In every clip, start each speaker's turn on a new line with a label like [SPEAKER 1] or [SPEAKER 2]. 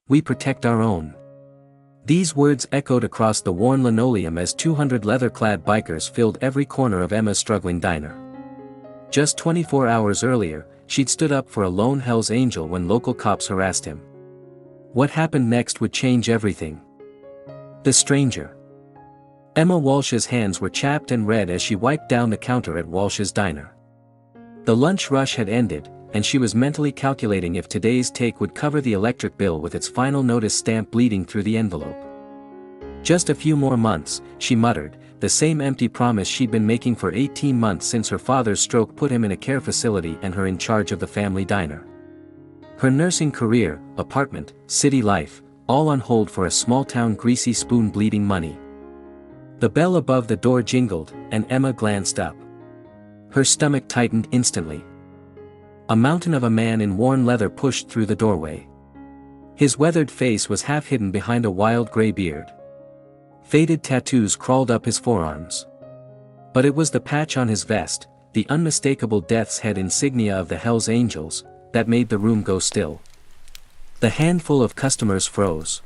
[SPEAKER 1] We protect our own. These words echoed across the worn linoleum as 200 leather-clad bikers filled every corner of Emma's struggling diner. Just 24 hours earlier, she'd stood up for a lone Hell's Angel when local cops harassed him. What happened next would change everything. The stranger. Emma Walsh's hands were chapped and red as she wiped down the counter at Walsh's diner. The lunch rush had ended, and she was mentally calculating if today's take would cover the electric bill with its final notice stamp bleeding through the envelope. Just a few more months, she muttered, the same empty promise she'd been making for 18 months since her father's stroke put him in a care facility and her in charge of the family diner. Her nursing career, apartment, city life, all on hold for a small-town greasy spoon bleeding money. The bell above the door jingled, and Emma glanced up. Her stomach tightened instantly. A mountain of a man in worn leather pushed through the doorway. His weathered face was half hidden behind a wild gray beard. Faded tattoos crawled up his forearms. But it was the patch on his vest, the unmistakable death's head insignia of the Hells Angels, that made the room go still. The handful of customers froze.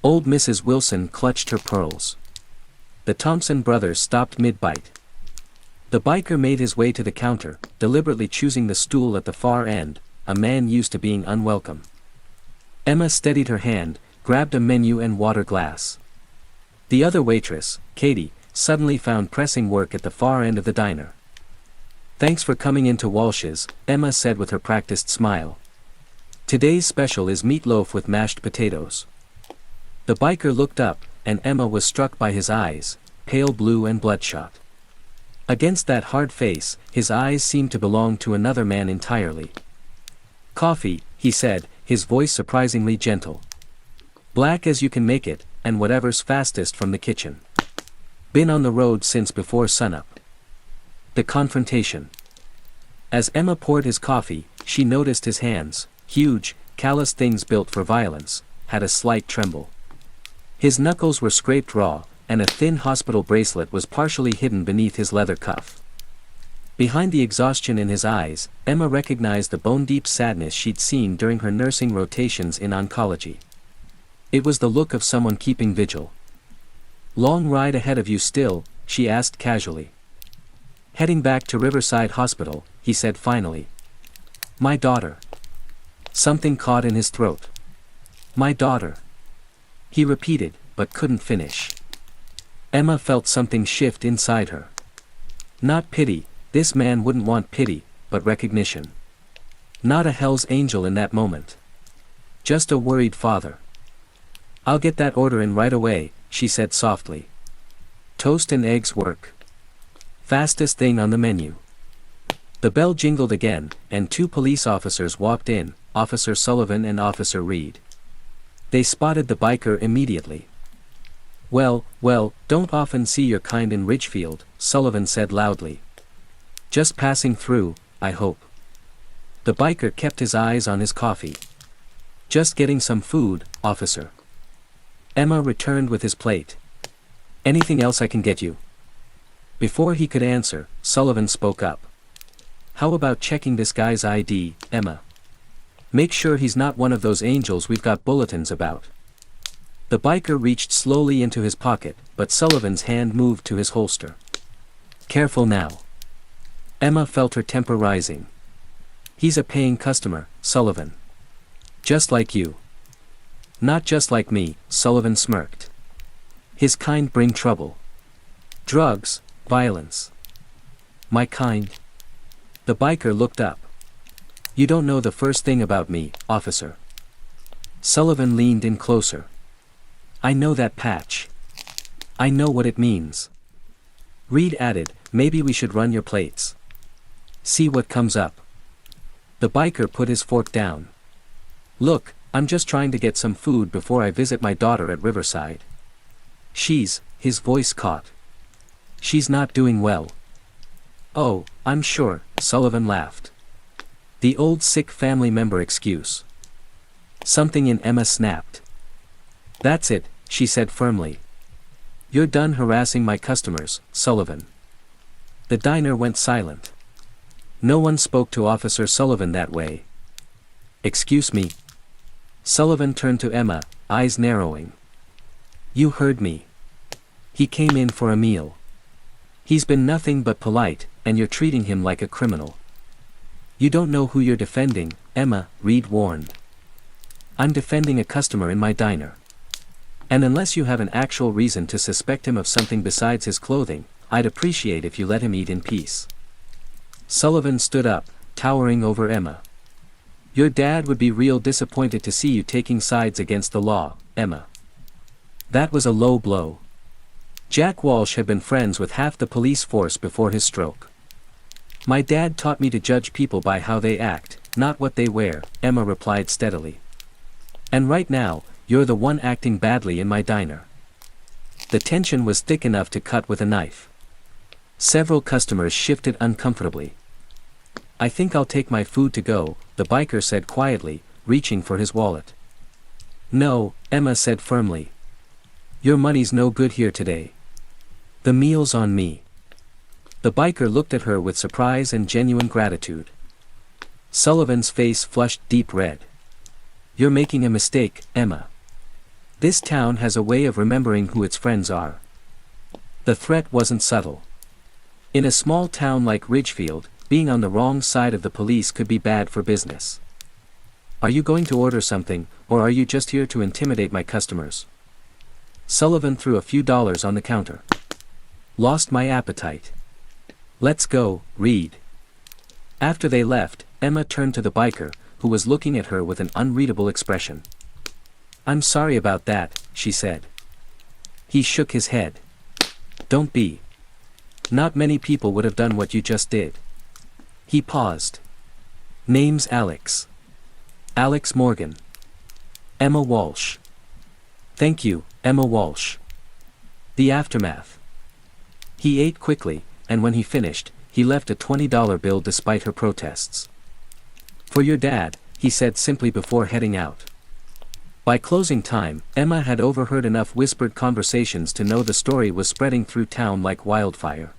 [SPEAKER 1] Old Mrs. Wilson clutched her pearls. The Thompson brothers stopped mid-bite. The biker made his way to the counter, deliberately choosing the stool at the far end, a man used to being unwelcome. Emma steadied her hand, grabbed a menu and water glass. The other waitress, Katie, suddenly found pressing work at the far end of the diner. "Thanks for coming into Walsh's," Emma said with her practiced smile. "Today's special is meatloaf with mashed potatoes." The biker looked up, and Emma was struck by his eyes, pale blue and bloodshot. Against that hard face, his eyes seemed to belong to another man entirely. "Coffee," he said, his voice surprisingly gentle. "Black as you can make it, and whatever's fastest from the kitchen. Been on the road since before sunup." The confrontation. As Emma poured his coffee, she noticed his hands, huge, callous things built for violence, had a slight tremble. His knuckles were scraped raw, and a thin hospital bracelet was partially hidden beneath his leather cuff. Behind the exhaustion in his eyes, Emma recognized the bone-deep sadness she'd seen during her nursing rotations in oncology. It was the look of someone keeping vigil. "Long ride ahead of you still?" she asked casually. "Heading back to Riverside Hospital," he said finally. "My daughter." Something caught in his throat. "My daughter." He repeated, but couldn't finish. Emma felt something shift inside her. Not pity, this man wouldn't want pity, but recognition. Not a Hell's Angel in that moment. Just a worried father. "I'll get that order in right away," she said softly. "Toast and eggs work. Fastest thing on the menu." The bell jingled again, and two police officers walked in, Officer Sullivan and Officer Reed. They spotted the biker immediately. Well, don't often see your kind in Ridgefield," Sullivan said loudly. "Just passing through, I hope." The biker kept his eyes on his coffee. "Just getting some food, officer." Emma returned with his plate. "Anything else I can get you?" Before he could answer, Sullivan spoke up. "How about checking this guy's ID, Emma? Make sure he's not one of those angels we've got bulletins about." The biker reached slowly into his pocket, but Sullivan's hand moved to his holster. "Careful now." Emma felt her temper rising. "He's a paying customer, Sullivan. Just like you." "Not just like me," Sullivan smirked. "His kind bring trouble. Drugs, violence. My kind." The biker looked up. "You don't know the first thing about me, officer." Sullivan leaned in closer. "I know that patch. I know what it means." Reed added, "Maybe we should run your plates. See what comes up." The biker put his fork down. "Look, I'm just trying to get some food before I visit my daughter at Riverside. His voice caught. "She's not doing well." "Oh, I'm sure," Sullivan laughed. The old sick family member excuse. Something in Emma snapped. "That's it," she said firmly. "You're done harassing my customers, Sullivan." The diner went silent. No one spoke to Officer Sullivan that way. "Excuse me." Sullivan turned to Emma, eyes narrowing. You heard me. He came in for a meal. He's been nothing but polite, and you're treating him like a criminal. You don't know who you're defending, Emma, Reed warned. I'm defending a customer in my diner. And unless you have an actual reason to suspect him of something besides his clothing, I'd appreciate if you let him eat in peace. Sullivan stood up, towering over Emma. Your dad would be real disappointed to see you taking sides against the law, Emma. That was a low blow. Jack Walsh had been friends with half the police force before his stroke. My dad taught me to judge people by how they act, not what they wear, Emma replied steadily. And right now, you're the one acting badly in my diner. The tension was thick enough to cut with a knife. Several customers shifted uncomfortably. I think I'll take my food to go, the biker said quietly, reaching for his wallet. No, Emma said firmly. Your money's no good here today. The meal's on me. The biker looked at her with surprise and genuine gratitude. Sullivan's face flushed deep red. You're making a mistake, Emma. This town has a way of remembering who its friends are. The threat wasn't subtle. In a small town like Ridgefield, being on the wrong side of the police could be bad for business. Are you going to order something, or are you just here to intimidate my customers? Sullivan threw a few dollars on the counter. Lost my appetite. Let's go, Reed. After they left, Emma turned to the biker, who was looking at her with an unreadable expression. I'm sorry about that, she said. He shook his head. Don't be. Not many people would have done what you just did. He paused. Name's Alex. Alex Morgan. Emma Walsh. Thank you, Emma Walsh. The aftermath. He ate quickly, and when he finished, he left a $20 bill despite her protests. For your dad, he said simply before heading out. By closing time, Emma had overheard enough whispered conversations to know the story was spreading through town like wildfire.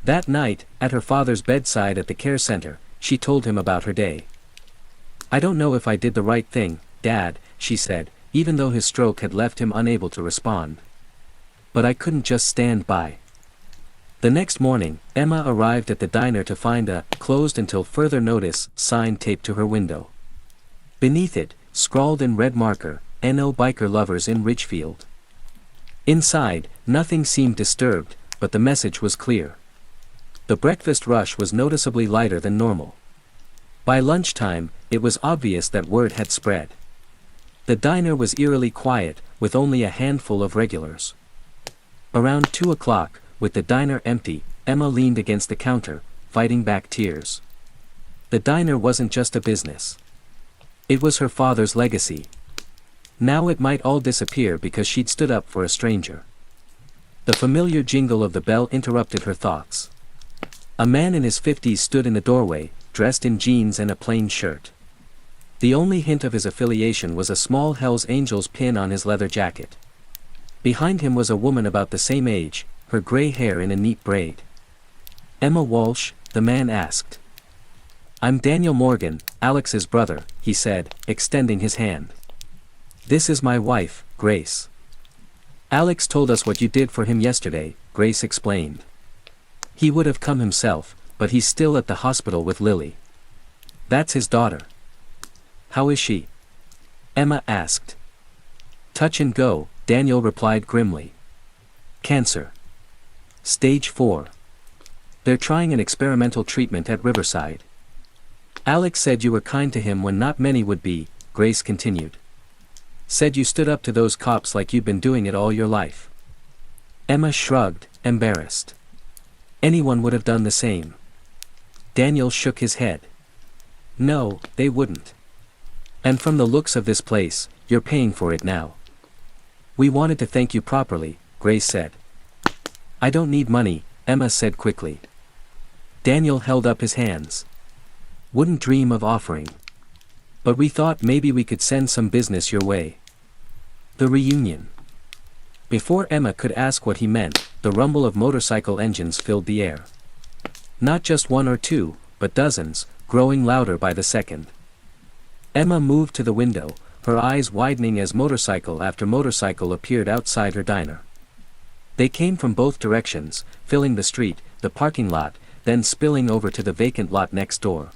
[SPEAKER 1] That night, at her father's bedside at the care center, she told him about her day. I don't know if I did the right thing, Dad, she said, even though his stroke had left him unable to respond. But I couldn't just stand by. The next morning, Emma arrived at the diner to find a "closed until further notice" sign taped to her window. Beneath it, scrawled in red marker, "No biker lovers in Ridgefield." Inside, nothing seemed disturbed, but the message was clear. The breakfast rush was noticeably lighter than normal. By lunchtime, it was obvious that word had spread. The diner was eerily quiet, with only a handful of regulars. Around 2 o'clock, with the diner empty, Emma leaned against the counter, fighting back tears. The diner wasn't just a business. It was her father's legacy. Now it might all disappear because she'd stood up for a stranger. The familiar jingle of the bell interrupted her thoughts. A man in his 50s stood in the doorway, dressed in jeans and a plain shirt. The only hint of his affiliation was a small Hell's Angels pin on his leather jacket. Behind him was a woman about the same age, her gray hair in a neat braid. Emma Walsh, the man asked. I'm Daniel Morgan, Alex's brother, he said, extending his hand. This is my wife, Grace. Alex told us what you did for him yesterday, Grace explained. He would have come himself, but he's still at the hospital with Lily. That's his daughter. How is she? Emma asked. Touch and go, Daniel replied grimly. Cancer. Stage 4. They're trying an experimental treatment at Riverside. Alex said you were kind to him when not many would be, Grace continued. Said you stood up to those cops like you'd been doing it all your life. Emma shrugged, embarrassed. Anyone would have done the same. Daniel shook his head. No, they wouldn't. And from the looks of this place, you're paying for it now. We wanted to thank you properly, Grace said. I don't need money, Emma said quickly. Daniel held up his hands. Wouldn't dream of offering. But we thought maybe we could send some business your way. The reunion. Before Emma could ask what he meant, the rumble of motorcycle engines filled the air. Not just one or two, but dozens, growing louder by the second. Emma moved to the window, her eyes widening as motorcycle after motorcycle appeared outside her diner. They came from both directions, filling the street, the parking lot, then spilling over to the vacant lot next door.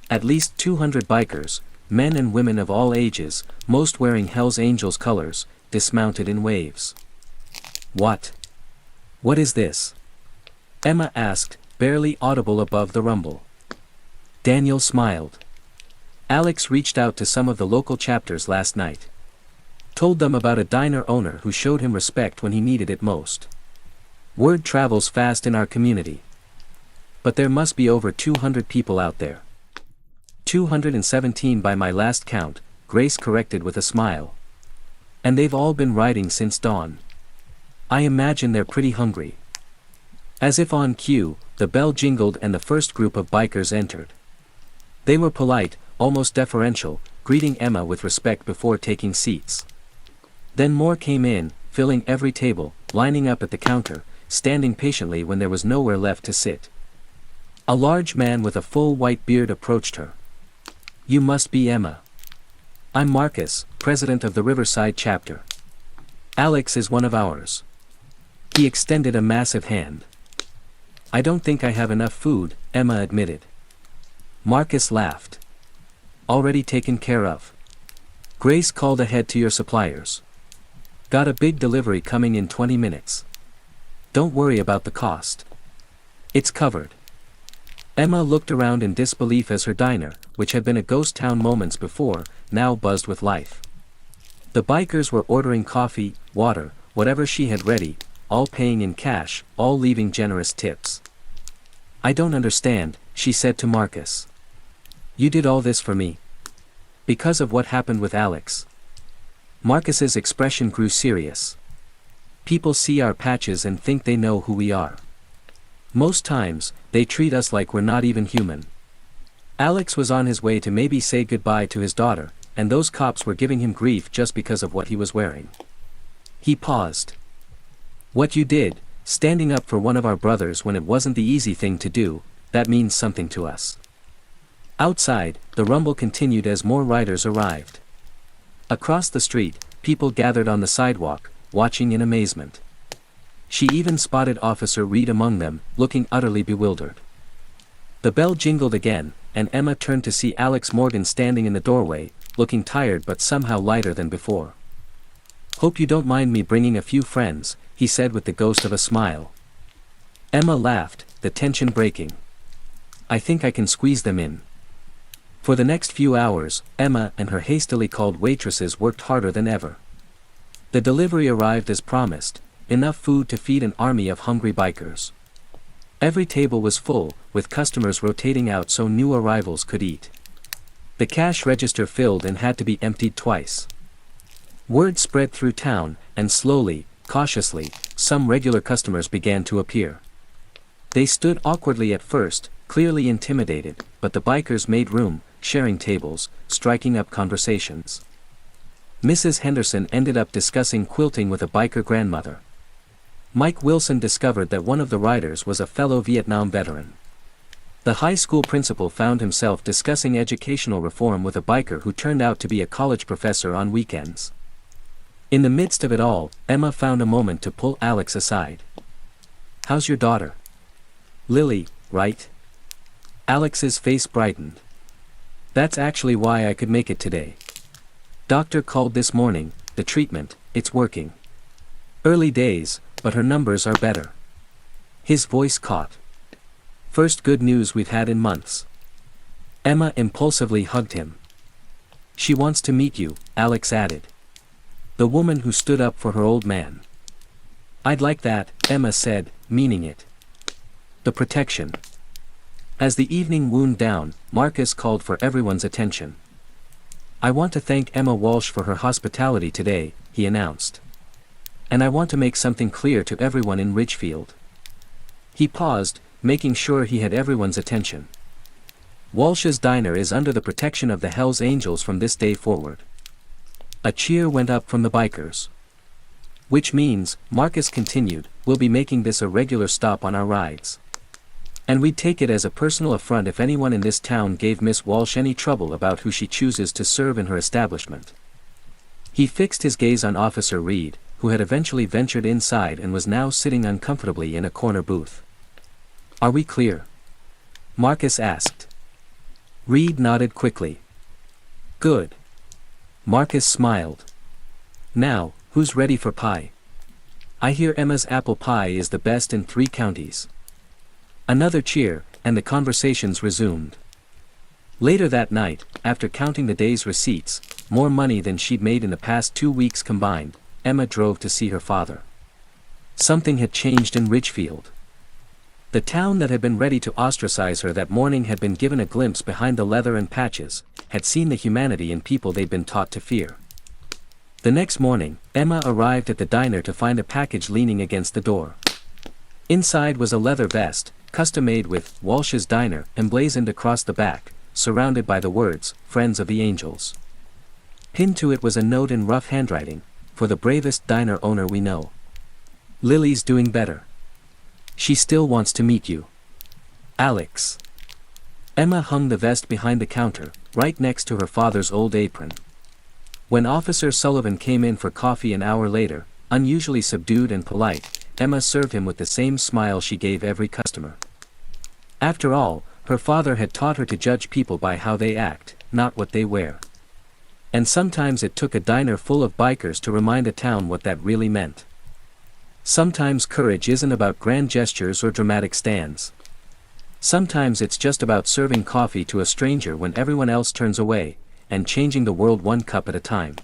[SPEAKER 1] At least 200 bikers, men and women of all ages, most wearing Hell's Angels colors, dismounted in waves. "What? What is this?" Emma asked, barely audible above the rumble. Daniel smiled. Alex reached out to some of the local chapters last night. Told them about a diner owner who showed him respect when he needed it most. Word travels fast in our community. But there must be over 200 people out there. 217 by my last count, Grace corrected with a smile. And they've all been riding since dawn. I imagine they're pretty hungry. As if on cue, the bell jingled and the first group of bikers entered. They were polite, almost deferential, greeting Emma with respect before taking seats. Then more came in, filling every table, lining up at the counter, standing patiently when there was nowhere left to sit. A large man with a full white beard approached her. "You must be Emma. I'm Marcus, president of the Riverside chapter. Alex is one of ours." He extended a massive hand. "I don't think I have enough food," Emma admitted. Marcus laughed. "Already taken care of. Grace called ahead to your suppliers. Got a big delivery coming in 20 minutes. Don't worry about the cost. It's covered." Emma looked around in disbelief as her diner, which had been a ghost town moments before, now buzzed with life. The bikers were ordering coffee, water, whatever she had ready, all paying in cash, all leaving generous tips. "I don't understand," she said to Marcus. "You did all this for me? Because of what happened with Alex?" Marcus's expression grew serious. "People see our patches and think they know who we are. Most times, they treat us like we're not even human. Alex was on his way to maybe say goodbye to his daughter, and those cops were giving him grief just because of what he was wearing." He paused. "What you did, standing up for one of our brothers when it wasn't the easy thing to do, that means something to us." Outside, the rumble continued as more riders arrived. Across the street, people gathered on the sidewalk, watching in amazement. She even spotted Officer Reed among them, looking utterly bewildered. The bell jingled again, and Emma turned to see Alex Morgan standing in the doorway, looking tired but somehow lighter than before. "Hope you don't mind me bringing a few friends," he said with the ghost of a smile. Emma laughed, the tension breaking. "I think I can squeeze them in." For the next few hours, Emma and her hastily called waitresses worked harder than ever. The delivery arrived as promised, enough food to feed an army of hungry bikers. Every table was full, with customers rotating out so new arrivals could eat. The cash register filled and had to be emptied twice. Word spread through town, and slowly, cautiously, some regular customers began to appear. They stood awkwardly at first, clearly intimidated, but the bikers made room, sharing tables, striking up conversations. Mrs. Henderson ended up discussing quilting with a biker grandmother. Mike Wilson discovered that one of the riders was a fellow Vietnam veteran. The high school principal found himself discussing educational reform with a biker who turned out to be a college professor on weekends. In the midst of it all, Emma found a moment to pull Alex aside. "How's your daughter?" "Lily, right?" Alex's face brightened. "That's actually why I could make it today. Doctor called this morning, the treatment, it's working. Early days, but her numbers are better." His voice caught. "First good news we've had in months." Emma impulsively hugged him. "She wants to meet you," Alex added. The woman who stood up for her old man. "I'd like that," Emma said, meaning it. The protection. As the evening wound down, Marcus called for everyone's attention. "I want to thank Emma Walsh for her hospitality today," he announced. "And I want to make something clear to everyone in Ridgefield." He paused, making sure he had everyone's attention. "Walsh's Diner is under the protection of the Hells Angels from this day forward." A cheer went up from the bikers. "Which means," Marcus continued, "we'll be making this a regular stop on our rides. And we'd take it as a personal affront if anyone in this town gave Miss Walsh any trouble about who she chooses to serve in her establishment. He fixed his gaze on Officer Reed, who had eventually ventured inside and was now sitting uncomfortably in a corner booth. "Are we clear?" Marcus asked. Reed nodded quickly. "Good." Marcus smiled. "Now, who's ready for pie? I hear Emma's apple pie is the best in 3 counties. Another cheer, and the conversations resumed. Later that night, after counting the day's receipts, more money than she'd made in the past 2 weeks combined, Emma drove to see her father. Something had changed in Ridgefield. The town that had been ready to ostracize her that morning had been given a glimpse behind the leather and patches, had seen the humanity in people they'd been taught to fear. The next morning, Emma arrived at the diner to find a package leaning against the door. Inside was a leather vest, custom-made with "Walsh's Diner" emblazoned across the back, surrounded by the words, "Friends of the Angels." Pinned to it was a note in rough handwriting, "For the bravest diner owner we know. Lily's doing better. She still wants to meet you. Alex." Emma hung the vest behind the counter, right next to her father's old apron. When Officer Sullivan came in for coffee an hour later, unusually subdued and polite, Emma served him with the same smile she gave every customer. After all, her father had taught her to judge people by how they act, not what they wear. And sometimes it took a diner full of bikers to remind a town what that really meant. Sometimes courage isn't about grand gestures or dramatic stands. Sometimes it's just about serving coffee to a stranger when everyone else turns away, and changing the world one cup at a time.